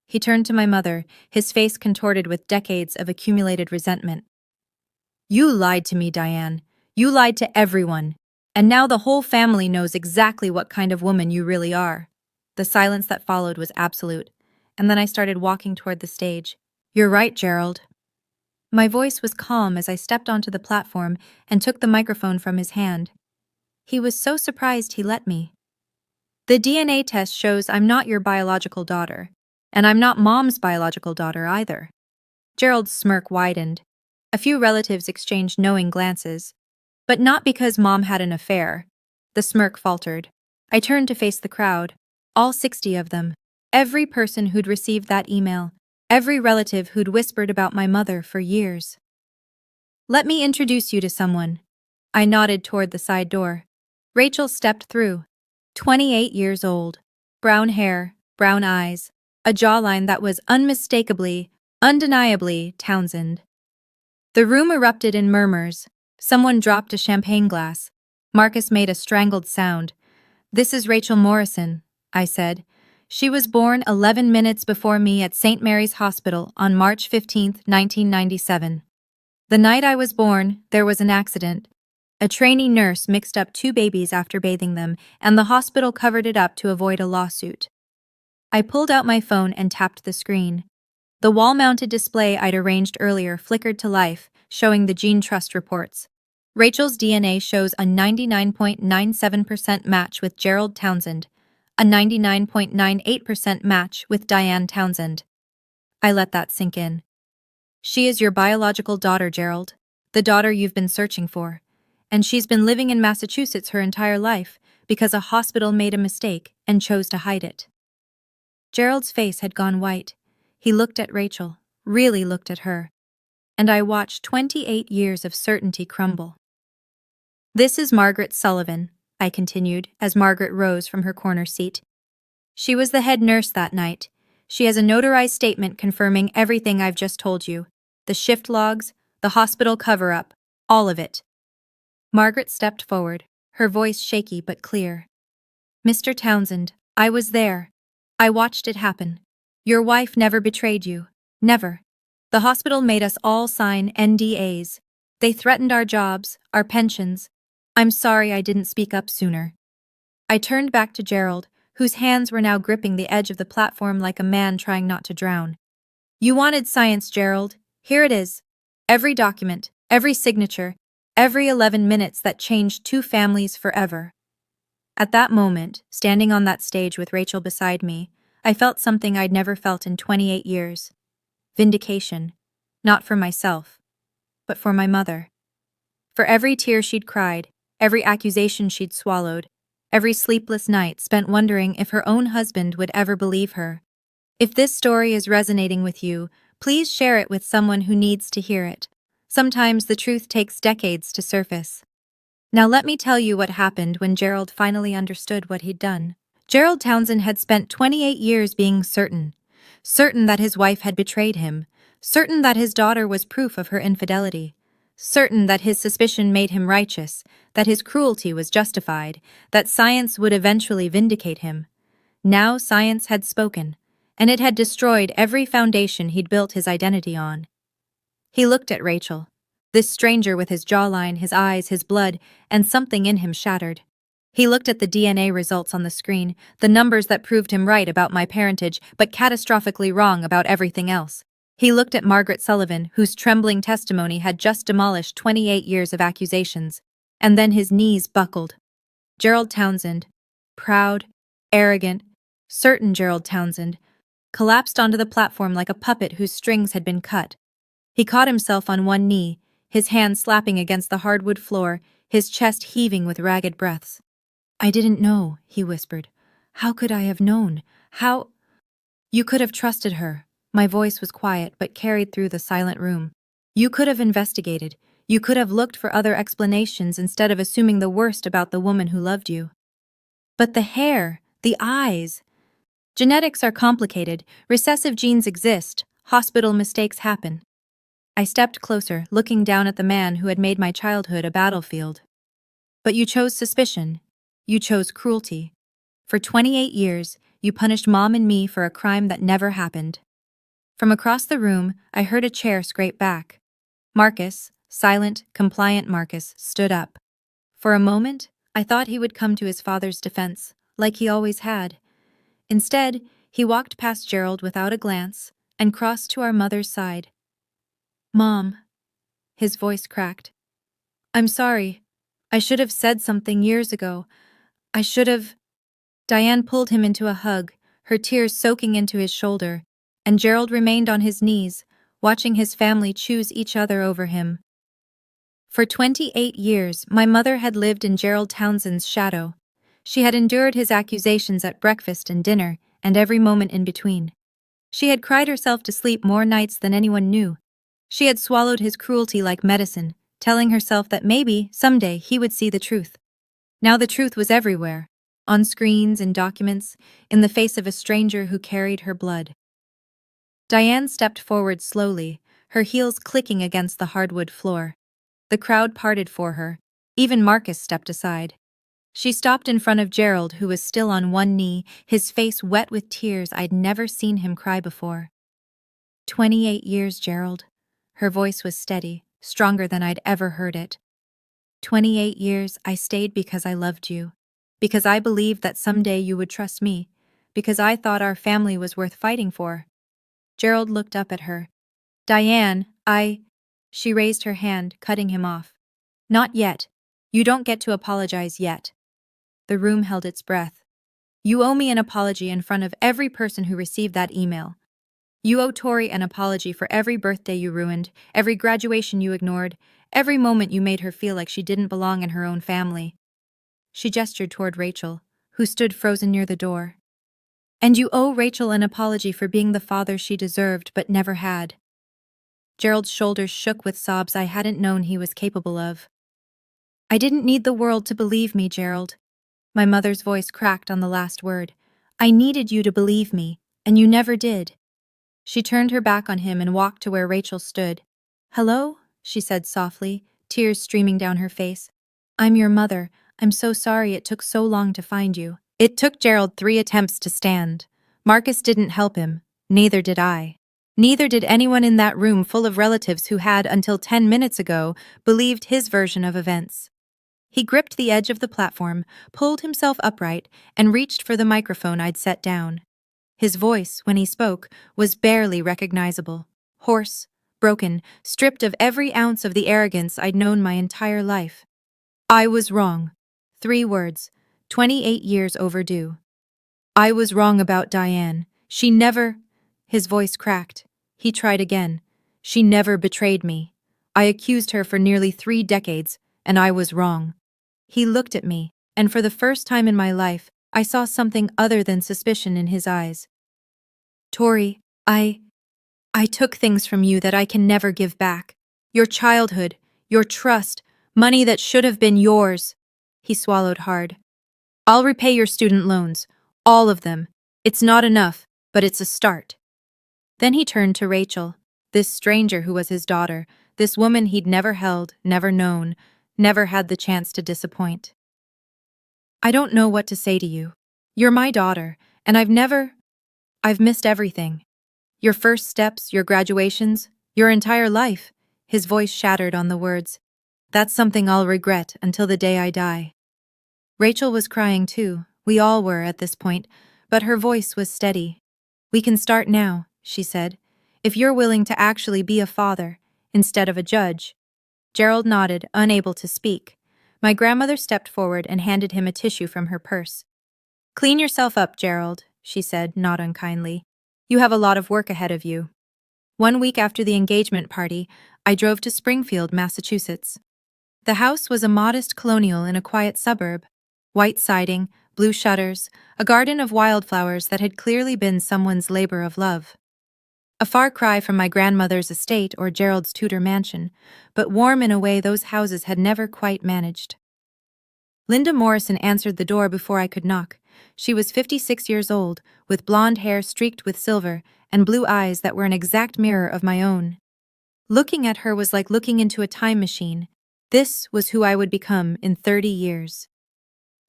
He turned to my mother, his face contorted with decades of accumulated resentment. "You lied to me, Diane. You lied to everyone. And now the whole family knows exactly what kind of woman you really are." The silence that followed was absolute, and then I started walking toward the stage. "You're right, Gerald." My voice was calm as I stepped onto the platform and took the microphone from his hand. He was so surprised he let me. The DNA test shows I'm not your biological daughter, and I'm not Mom's biological daughter either. Gerald's smirk widened. A few relatives exchanged knowing glances, but not because Mom had an affair. The smirk faltered. I turned to face the crowd, all 60 of them, every person who'd received that email, every relative who'd whispered about my mother for years. Let me introduce you to someone. I nodded toward the side door. Rachel stepped through. 28 years old. Brown hair, brown eyes, a jawline that was unmistakably, undeniably Townsend. The room erupted in murmurs. Someone dropped a champagne glass. Marcus made a strangled sound. "This is Rachel Morrison," I said. "She was born 11 minutes before me at St. Mary's Hospital on March 15, 1997. The night I was born, there was an accident. A trainee nurse mixed up 2 babies after bathing them, and the hospital covered it up to avoid a lawsuit." I pulled out my phone and tapped the screen. The wall-mounted display I'd arranged earlier flickered to life, showing the Gene Trust reports. Rachel's DNA shows a 99.97% match with Gerald Townsend, a 99.98% match with Diane Townsend. I let that sink in. She is your biological daughter, Gerald, the daughter you've been searching for. And she's been living in Massachusetts her entire life because a hospital made a mistake and chose to hide it. Gerald's face had gone white. He looked at Rachel, really looked at her, and I watched 28 years of certainty crumble. "This is Margaret Sullivan," I continued as Margaret rose from her corner seat. "She was the head nurse that night. She has a notarized statement confirming everything I've just told you. The shift logs, the hospital cover-up, all of it." Margaret stepped forward, her voice shaky but clear. "Mr. Townsend, I was there. I watched it happen. Your wife never betrayed you. Never. The hospital made us all sign NDAs. They threatened our jobs, our pensions. I'm sorry I didn't speak up sooner." I turned back to Gerald, whose hands were now gripping the edge of the platform like a man trying not to drown. "You wanted science, Gerald. Here it is. Every document, every signature, every 11 minutes that changed 2 families forever." At that moment, standing on that stage with Rachel beside me, I felt something I'd never felt in 28 years. Vindication. Not for myself, but for my mother. For every tear she'd cried, every accusation she'd swallowed, every sleepless night spent wondering if her own husband would ever believe her. If this story is resonating with you, please share it with someone who needs to hear it. Sometimes the truth takes decades to surface. Now let me tell you what happened when Gerald finally understood what he'd done. Gerald Townsend had spent 28 years being certain that his wife had betrayed him, certain that his daughter was proof of her infidelity, certain that his suspicion made him righteous, that his cruelty was justified, that science would eventually vindicate him. Now science had spoken, and it had destroyed every foundation he'd built his identity on. He looked at Rachel, this stranger with his jawline, his eyes, his blood, and something in him shattered. He looked at the DNA results on the screen, the numbers that proved him right about my parentage but catastrophically wrong about everything else. He looked at Margaret Sullivan, whose trembling testimony had just demolished 28 years of accusations, and then his knees buckled. Gerald Townsend, proud, arrogant, certain Gerald Townsend, collapsed onto the platform like a puppet whose strings had been cut. He caught himself on one knee, his hand slapping against the hardwood floor, his chest heaving with ragged breaths. "I didn't know," he whispered. "How could I have known? How—" "You could have trusted her." My voice was quiet but carried through the silent room. "You could have investigated. You could have looked for other explanations instead of assuming the worst about the woman who loved you." "But the hair, the eyes—" "Genetics are complicated. Recessive genes exist. Hospital mistakes happen." I stepped closer, looking down at the man who had made my childhood a battlefield. "But you chose suspicion. You chose cruelty. For 28 years, you punished Mom and me for a crime that never happened." From across the room, I heard a chair scrape back. Marcus, silent, compliant Marcus, stood up. For a moment, I thought he would come to his father's defense, like he always had. Instead, he walked past Gerald without a glance and crossed to our mother's side. "Mom," his voice cracked. "I'm sorry. I should have said something years ago. I should have—" Diane pulled him into a hug, her tears soaking into his shoulder, and Gerald remained on his knees, watching his family choose each other over him. For 28 years, my mother had lived in Gerald Townsend's shadow. She had endured his accusations at breakfast and dinner, and every moment in between. She had cried herself to sleep more nights than anyone knew. She had swallowed his cruelty like medicine, telling herself that maybe, someday, he would see the truth. Now the truth was everywhere, on screens, in documents, in the face of a stranger who carried her blood. Diane stepped forward slowly, her heels clicking against the hardwood floor. The crowd parted for her. Even Marcus stepped aside. She stopped in front of Gerald, who was still on one knee, his face wet with tears. I'd never seen him cry before. 28 years, Gerald. Her voice was steady, stronger than I'd ever heard it. 28 years, I stayed because I loved you. Because I believed that someday you would trust me. Because I thought our family was worth fighting for. Gerald looked up at her. Diane, She raised her hand, cutting him off. Not yet. You don't get to apologize yet. The room held its breath. You owe me an apology in front of every person who received that email. You owe Tori an apology for every birthday you ruined, every graduation you ignored, every moment you made her feel like she didn't belong in her own family. She gestured toward Rachel, who stood frozen near the door. And you owe Rachel an apology for being the father she deserved but never had. Gerald's shoulders shook with sobs I hadn't known he was capable of. I didn't need the world to believe me, Gerald. My mother's voice cracked on the last word. I needed you to believe me, and you never did. She turned her back on him and walked to where Rachel stood. Hello? She said softly, tears streaming down her face. I'm your mother. I'm so sorry it took so long to find you. It took Gerald 3 attempts to stand. Marcus didn't help him. Neither did I. Neither did anyone in that room full of relatives who had, until 10 minutes ago, believed his version of events. He gripped the edge of the platform, pulled himself upright, and reached for the microphone I'd set down. His voice, when he spoke, was barely recognizable. Hoarse, broken, stripped of every ounce of the arrogance I'd known my entire life. I was wrong. 3 words, 28 years overdue. I was wrong about Diane. She never... His voice cracked. He tried again. She never betrayed me. I accused her for nearly 3 decades, and I was wrong. He looked at me, and for the first time in my life, I saw something other than suspicion in his eyes. Tori, I took things from you that I can never give back. Your childhood, your trust, money that should have been yours. He swallowed hard. I'll repay your student loans, all of them. It's not enough, but it's a start. Then he turned to Rachel, this stranger who was his daughter, this woman he'd never held, never known, never had the chance to disappoint. I don't know what to say to you. You're my daughter, and I've missed everything. Your first steps, your graduations, your entire life. His voice shattered on the words. That's something I'll regret until the day I die. Rachel was crying too. We all were at this point, but her voice was steady. We can start now, she said, if you're willing to actually be a father, instead of a judge. Gerald nodded, unable to speak. My grandmother stepped forward and handed him a tissue from her purse. Clean yourself up, Gerald, she said, not unkindly. You have a lot of work ahead of you. 1 week after the engagement party, I drove to Springfield, Massachusetts. The house was a modest colonial in a quiet suburb. White siding, blue shutters, a garden of wildflowers that had clearly been someone's labor of love. A far cry from my grandmother's estate or Gerald's Tudor mansion, but warm in a way those houses had never quite managed. Linda Morrison answered the door before I could knock. She was 56 years old, with blonde hair streaked with silver and blue eyes that were an exact mirror of my own. Looking at her was like looking into a time machine. This was who I would become in 30 years.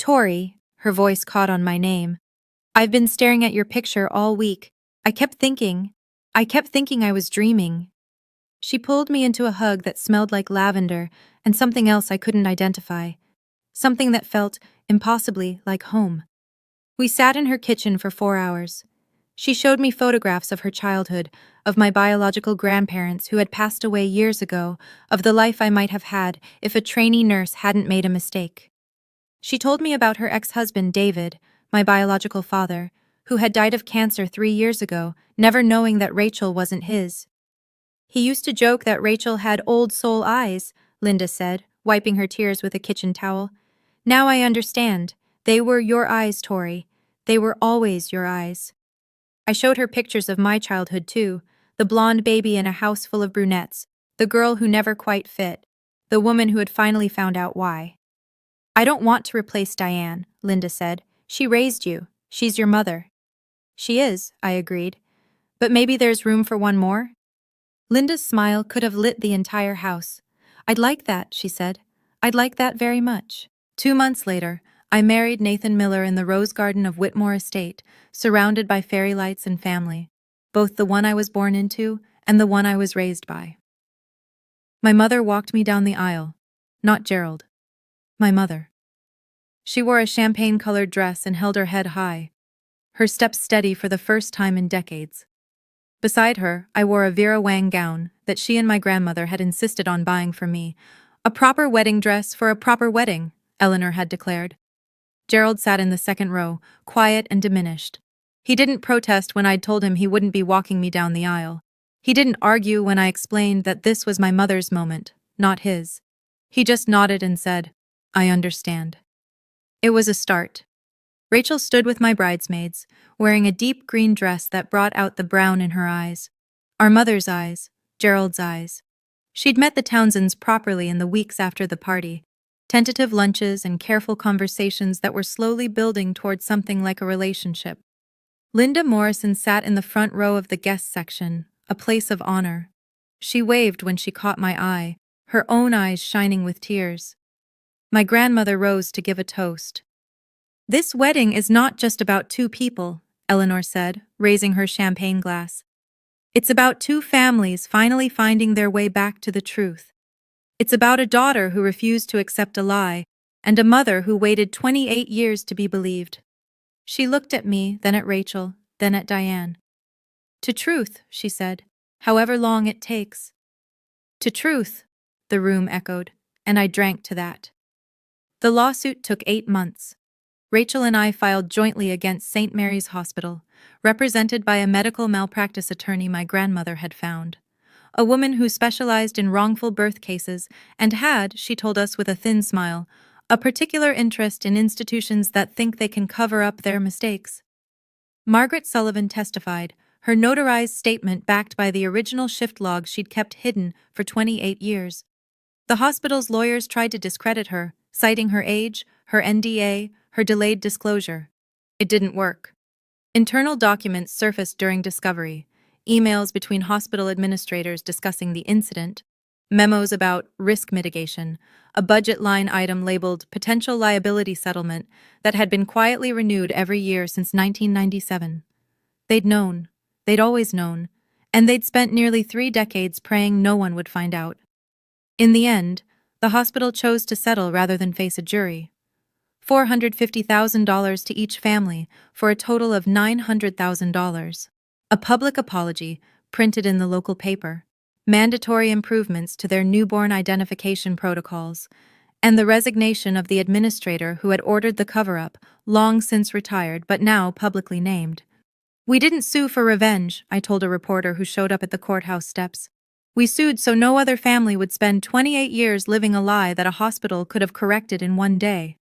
Tori, her voice caught on my name. I've been staring at your picture all week. I kept thinking I was dreaming. She pulled me into a hug that smelled like lavender and something else I couldn't identify. Something that felt, impossibly, like home. We sat in her kitchen for 4 hours. She showed me photographs of her childhood, of my biological grandparents who had passed away years ago, of the life I might have had if a trainee nurse hadn't made a mistake. She told me about her ex-husband, David, my biological father, who had died of cancer 3 years ago, never knowing that Rachel wasn't his. He used to joke that Rachel had old soul eyes, Linda said, wiping her tears with a kitchen towel. Now I understand. They were your eyes, Tori. They were always your eyes. I showed her pictures of my childhood, too. The blonde baby in a house full of brunettes, the girl who never quite fit, the woman who had finally found out why. I don't want to replace Diane, Linda said. She raised you. She's your mother. She is, I agreed. But maybe there's room for one more? Linda's smile could have lit the entire house. I'd like that, she said. I'd like that very much. 2 months later, I married Nathan Miller in the rose garden of Whitmore Estate, surrounded by fairy lights and family, both the one I was born into and the one I was raised by. My mother walked me down the aisle. Not Gerald. My mother. She wore a champagne-colored dress and held her head high, her steps steady for the first time in decades. Beside her, I wore a Vera Wang gown that she and my grandmother had insisted on buying for me. A proper wedding dress for a proper wedding, Eleanor had declared. Gerald sat in the second row, quiet and diminished. He didn't protest when I'd told him he wouldn't be walking me down the aisle. He didn't argue when I explained that this was my mother's moment, not his. He just nodded and said, I understand. It was a start. Rachel stood with my bridesmaids, wearing a deep green dress that brought out the brown in her eyes. Our mother's eyes, Gerald's eyes. She'd met the Townsends properly in the weeks after the party, tentative lunches and careful conversations that were slowly building towards something like a relationship. Linda Morrison sat in the front row of the guest section, a place of honor. She waved when she caught my eye, her own eyes shining with tears. My grandmother rose to give a toast. This wedding is not just about two people, Eleanor said, raising her champagne glass. It's about two families finally finding their way back to the truth. It's about a daughter who refused to accept a lie, and a mother who waited 28 years to be believed. She looked at me, then at Rachel, then at Diane. To truth, she said, however long it takes. To truth, the room echoed, and I drank to that. The lawsuit took 8 months. Rachel and I filed jointly against St. Mary's Hospital, represented by a medical malpractice attorney my grandmother had found. A woman who specialized in wrongful birth cases and had, she told us with a thin smile, a particular interest in institutions that think they can cover up their mistakes. Margaret Sullivan testified, her notarized statement backed by the original shift logs she'd kept hidden for 28 years. The hospital's lawyers tried to discredit her, citing her age, her NDA, her delayed disclosure. It didn't work. Internal documents surfaced during discovery, emails between hospital administrators discussing the incident, memos about risk mitigation, a budget line item labeled potential liability settlement that had been quietly renewed every year since 1997. They'd known. They'd always known. And they'd spent nearly 3 decades praying no one would find out. In the end, the hospital chose to settle rather than face a jury. $450,000 to each family for a total of $900,000. A public apology, printed in the local paper, mandatory improvements to their newborn identification protocols, and the resignation of the administrator who had ordered the cover-up, long since retired but now publicly named. We didn't sue for revenge, I told a reporter who showed up at the courthouse steps. We sued so no other family would spend 28 years living a lie that a hospital could have corrected in one day.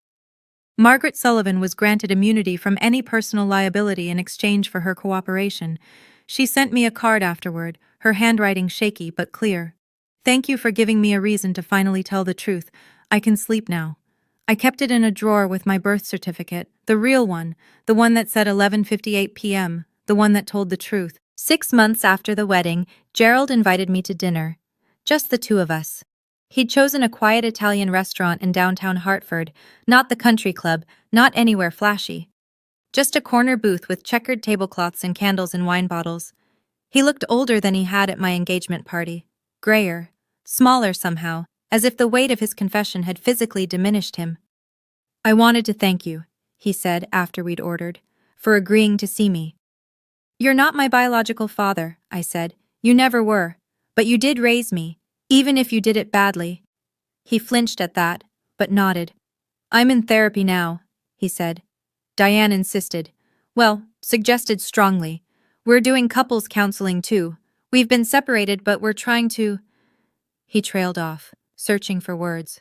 Margaret Sullivan was granted immunity from any personal liability in exchange for her cooperation. She sent me a card afterward, her handwriting shaky but clear. Thank you for giving me a reason to finally tell the truth. I can sleep now. I kept it in a drawer with my birth certificate, the real one, the one that said 11:58 p.m., the one that told the truth. 6 months after the wedding, Gerald invited me to dinner. Just the two of us. He'd chosen a quiet Italian restaurant in downtown Hartford, not the country club, not anywhere flashy. Just a corner booth with checkered tablecloths and candles and wine bottles. He looked older than he had at my engagement party. Grayer. Smaller somehow, as if the weight of his confession had physically diminished him. I wanted to thank you, he said after we'd ordered, for agreeing to see me. You're not my biological father, I said. You never were. But you did raise me, even if you did it badly. He flinched at that, but nodded. I'm in therapy now, he said. Diane insisted. Well, suggested strongly. We're doing couples counseling too. We've been separated, but we're trying to… He trailed off, searching for words.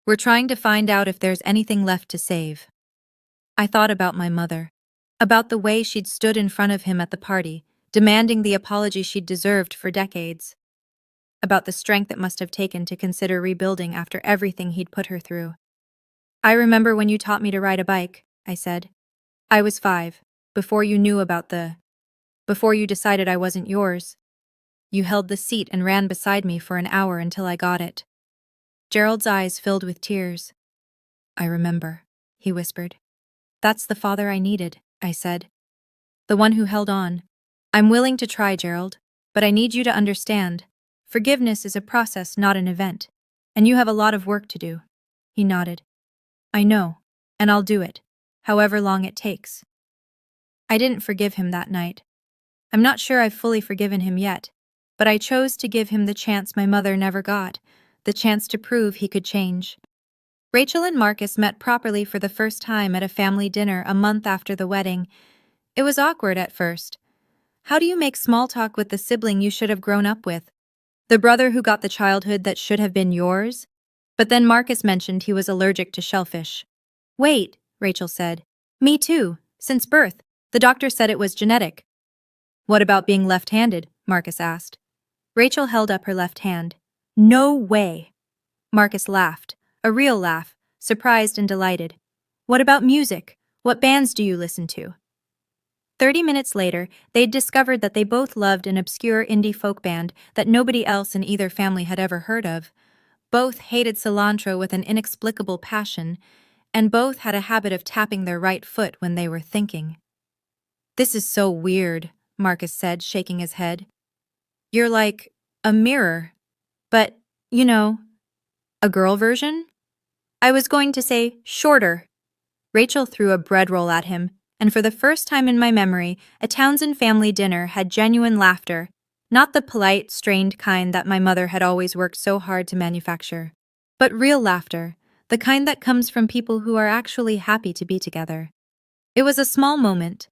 We're trying to find out if there's anything left to save. I thought about my mother. About the way she'd stood in front of him at the party, demanding the apology she'd deserved for decades. About the strength it must have taken to consider rebuilding after everything he'd put her through. I remember when you taught me to ride a bike, I said. I was 5, before you knew about before you decided I wasn't yours. You held the seat and ran beside me for an hour until I got it. Gerald's eyes filled with tears. I remember, he whispered. That's the father I needed, I said. The one who held on. I'm willing to try, Gerald, but I need you to understand. Forgiveness is a process, not an event. And you have a lot of work to do. He nodded. I know, and I'll do it, however long it takes. I didn't forgive him that night. I'm not sure I've fully forgiven him yet, but I chose to give him the chance my mother never got, the chance to prove he could change. Rachel and Marcus met properly for the first time at a family dinner a month after the wedding. It was awkward at first. How do you make small talk with the sibling you should have grown up with? The brother who got the childhood that should have been yours? But then Marcus mentioned he was allergic to shellfish. Wait, Rachel said. Me too, since birth. The doctor said it was genetic. What about being left-handed? Marcus asked. Rachel held up her left hand. No way. Marcus laughed, a real laugh, surprised and delighted. What about music? What bands do you listen to? 30 minutes later, they'd discovered that they both loved an obscure indie folk band that nobody else in either family had ever heard of. Both hated cilantro with an inexplicable passion, and both had a habit of tapping their right foot when they were thinking. This is so weird, Marcus said, shaking his head. You're like a mirror, but, you know, a girl version? I was going to say shorter. Rachel threw a bread roll at him, and for the first time in my memory, a Townsend family dinner had genuine laughter, not the polite, strained kind that my mother had always worked so hard to manufacture, but real laughter, the kind that comes from people who are actually happy to be together. It was a small moment,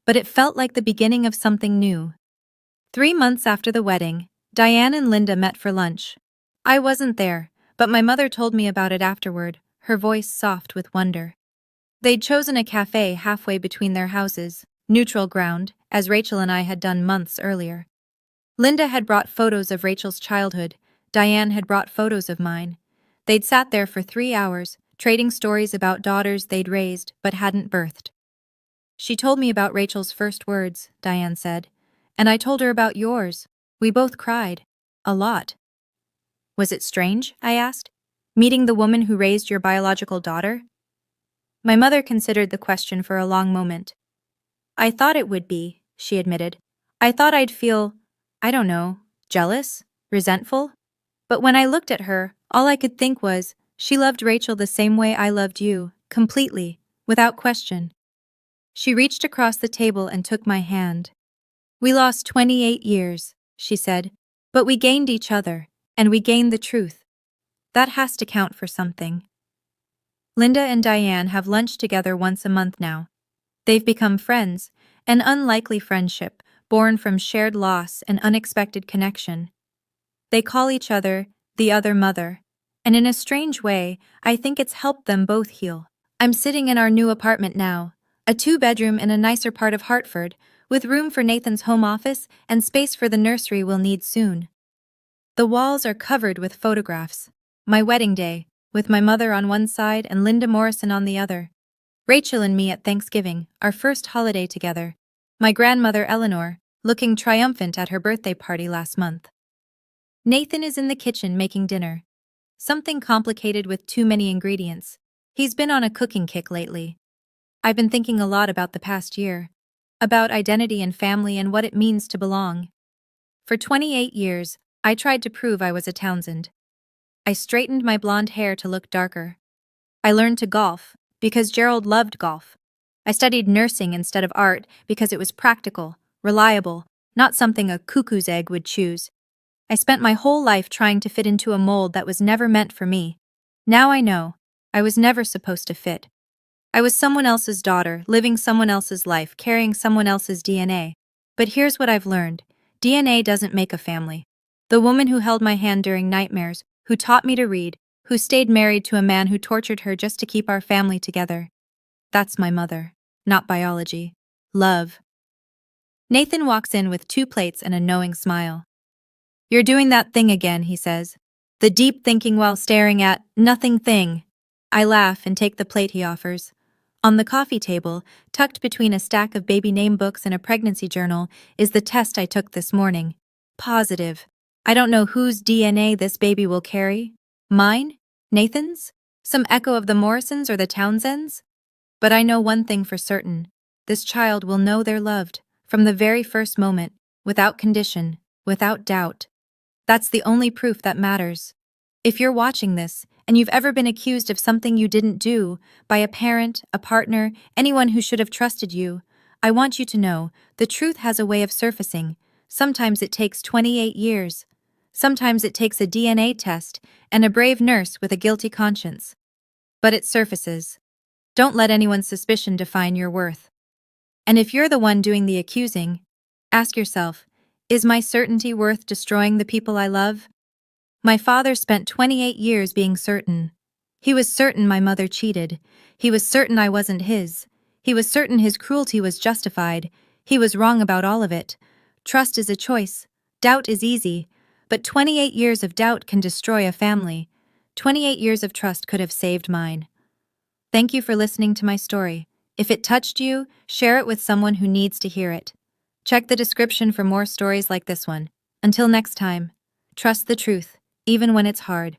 but it felt like the beginning of something new. 3 months after the wedding, Diane and Linda met for lunch. I wasn't there, but my mother told me about it afterward, her voice soft with wonder. They'd chosen a cafe halfway between their houses, neutral ground, as Rachel and I had done months earlier. Linda had brought photos of Rachel's childhood, Diane had brought photos of mine. They'd sat there for 3 hours, trading stories about daughters they'd raised but hadn't birthed. She told me about Rachel's first words, Diane said, and I told her about yours. We both cried. A lot. Was it strange? I asked. Meeting the woman who raised your biological daughter? My mother considered the question for a long moment. I thought it would be, she admitted. I thought I'd feel, I don't know, jealous? Resentful? But when I looked at her, all I could think was, she loved Rachel the same way I loved you, completely, without question. She reached across the table and took my hand. We lost 28 years, she said, but we gained each other, and we gained the truth. That has to count for something. Linda and Diane have lunch together once a month now. They've become friends, an unlikely friendship born from shared loss and unexpected connection. They call each other the other mother, and in a strange way, I think it's helped them both heal. I'm sitting in our new apartment now, a 2-bedroom in a nicer part of Hartford, with room for Nathan's home office and space for the nursery we'll need soon. The walls are covered with photographs. My wedding day, with my mother on one side and Linda Morrison on the other. Rachel and me at Thanksgiving, our first holiday together. My grandmother Eleanor, looking triumphant at her birthday party last month. Nathan is in the kitchen making dinner. Something complicated with too many ingredients. He's been on a cooking kick lately. I've been thinking a lot about the past year. About identity and family and what it means to belong. For 28 years, I tried to prove I was a Townsend. I straightened my blonde hair to look darker. I learned to golf, because Gerald loved golf. I studied nursing instead of art because it was practical, reliable, not something a cuckoo's egg would choose. I spent my whole life trying to fit into a mold that was never meant for me. Now I know, I was never supposed to fit. I was someone else's daughter, living someone else's life, carrying someone else's DNA. But here's what I've learned. DNA doesn't make a family. The woman who held my hand during nightmares, who taught me to read, who stayed married to a man who tortured her just to keep our family together. That's my mother. Not biology. Love. Nathan walks in with 2 plates and a knowing smile. You're doing that thing again, he says. The deep thinking while staring at nothing thing. I laugh and take the plate he offers. On the coffee table, tucked between a stack of baby name books and a pregnancy journal, is the test I took this morning. Positive. I don't know whose DNA this baby will carry. Mine? Nathan's? Some echo of the Morrisons or the Townsends? But I know one thing for certain. This child will know they're loved, from the very first moment, without condition, without doubt. That's the only proof that matters. If you're watching this, and you've ever been accused of something you didn't do, by a parent, a partner, anyone who should have trusted you, I want you to know, the truth has a way of surfacing. Sometimes it takes 28 years. Sometimes it takes a DNA test and a brave nurse with a guilty conscience. But it surfaces. Don't let anyone's suspicion define your worth. And if you're the one doing the accusing, ask yourself, is my certainty worth destroying the people I love? My father spent 28 years being certain. He was certain my mother cheated. He was certain I wasn't his. He was certain his cruelty was justified. He was wrong about all of it. Trust is a choice. Doubt is easy. But 28 years of doubt can destroy a family. 28 years of trust could have saved mine. Thank you for listening to my story. If it touched you, share it with someone who needs to hear it. Check the description for more stories like this one. Until next time, trust the truth, even when it's hard.